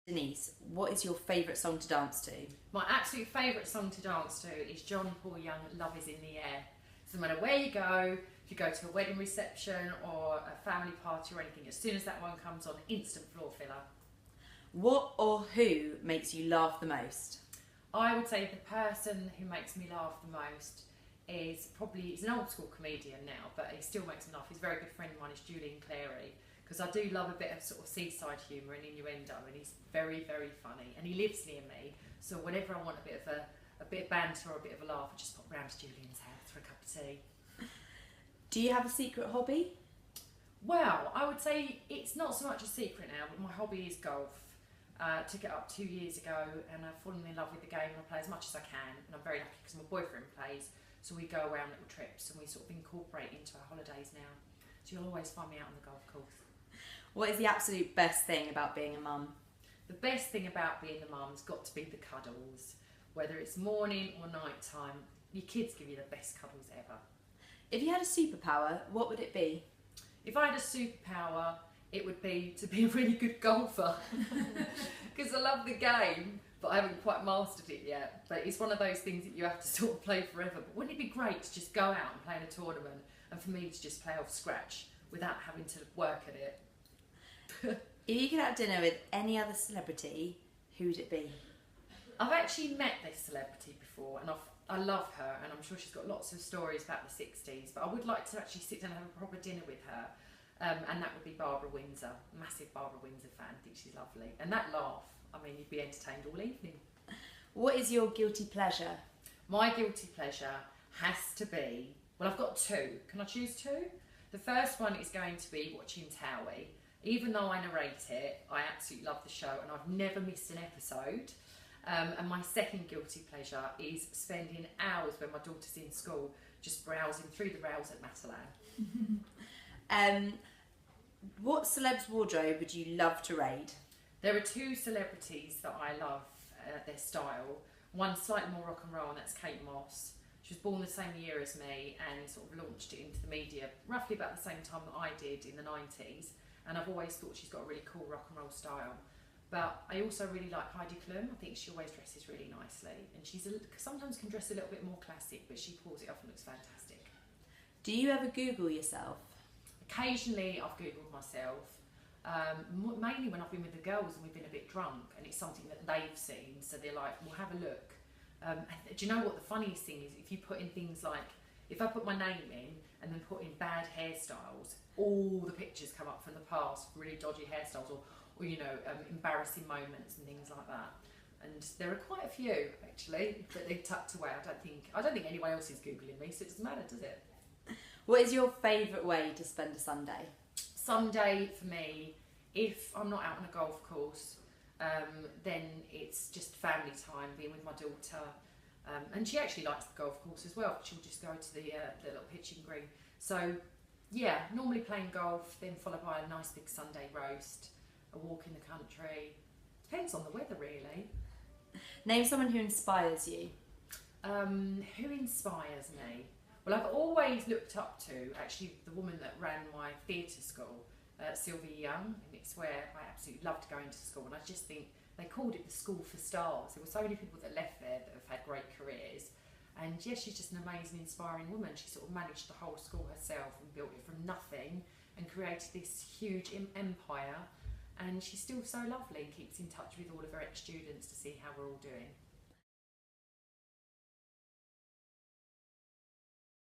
Denise, what is your favourite song to dance to? My absolute favourite song to dance to is John Paul Young, Love Is In The Air. So no matter where you go, if you go to a wedding reception or a family party or anything, as soon as that one comes on, instant floor filler. What or who makes you laugh the most? I would say the person who makes me laugh the most is he's an old school comedian now, but he still makes me laugh. He's a very good friend of mine, is Julian Clary, because I do love a bit of sort of seaside humour and innuendo, and he's very, very funny, and he lives near me, so whenever I want a bit of banter or a bit of a laugh, I just pop round to Julian's house for a cup of tea. Do you have a secret hobby? Well, I would say it's not so much a secret now, but my hobby is golf. Took it up 2 years ago, and I've fallen in love with the game, and I play as much as I can, and I'm very lucky because my boyfriend plays, so we go around little trips and we sort of incorporate into our holidays now. So you'll always find me out on the golf course. What is the absolute best thing about being a mum? The best thing about being a mum's got to be the cuddles. Whether it's morning or night time, your kids give you the best cuddles ever. If you had a superpower, what would it be? If I had a superpower, it would be to be a really good golfer. Because I love the game, but I haven't quite mastered it yet. But it's one of those things that you have to sort of play forever. But wouldn't it be great to just go out and play in a tournament, and for me to just play off scratch without having to work at it? If you could have dinner with any other celebrity, who would it be? I've actually met this celebrity before, and I love her, and I'm sure she's got lots of stories about the 60s, but I would like to actually sit down and have a proper dinner with her, and that would be Barbara Windsor. Massive Barbara Windsor fan, I think she's lovely. And that laugh, I mean, you'd be entertained all evening. What is your guilty pleasure? My guilty pleasure has to be, well, I've got two. Can I choose two? The first one is going to be watching Towie. Even though I narrate it, I absolutely love the show, and I've never missed an episode. And my second guilty pleasure is spending hours when my daughter's in school just browsing through the rails at Matalan. What celeb's wardrobe would you love to raid? There are two celebrities that I love their style. One slightly more rock and roll, and that's Kate Moss. She was born the same year as me and sort of launched it into the media roughly about the same time that I did in the 90s. And I've always thought she's got a really cool rock and roll style. But I also really like Heidi Klum. I think she always dresses really nicely, and she's sometimes can dress a little bit more classic, but she pulls it off and looks fantastic. Do you ever Google yourself? Occasionally I've Googled myself, mainly when I've been with the girls and we've been a bit drunk and it's something that they've seen, so they're like, well, have a look. Do you know what the funniest thing is? If you put in things like, if I put my name in and then put in bad hairstyles, all the pictures come up from the past, really dodgy hairstyles, or you know, embarrassing moments and things like that. And there are quite a few actually that they've tucked away. I don't think anyone else is Googling me, so it doesn't matter, does it? What is your favourite way to spend a Sunday? Sunday for me, if I'm not out on a golf course, then it's just family time, being with my daughter. And she actually likes the golf course as well. She'll just go to the little pitching green. So yeah, normally playing golf, then followed by a nice big Sunday roast, a walk in the country. Depends on the weather, really. Name someone who inspires you. Who inspires me? Well, I've always looked up to, actually, the woman that ran my theatre school, Sylvia Young, and it's where I absolutely loved going to school, and I just think they called it the school for stars. There were so many people that left there that have had great careers, and yeah, she's just an amazing, inspiring woman. She sort of managed the whole school herself and built it from nothing and created this huge empire, and she's still so lovely and keeps in touch with all of her ex-students to see how we're all doing.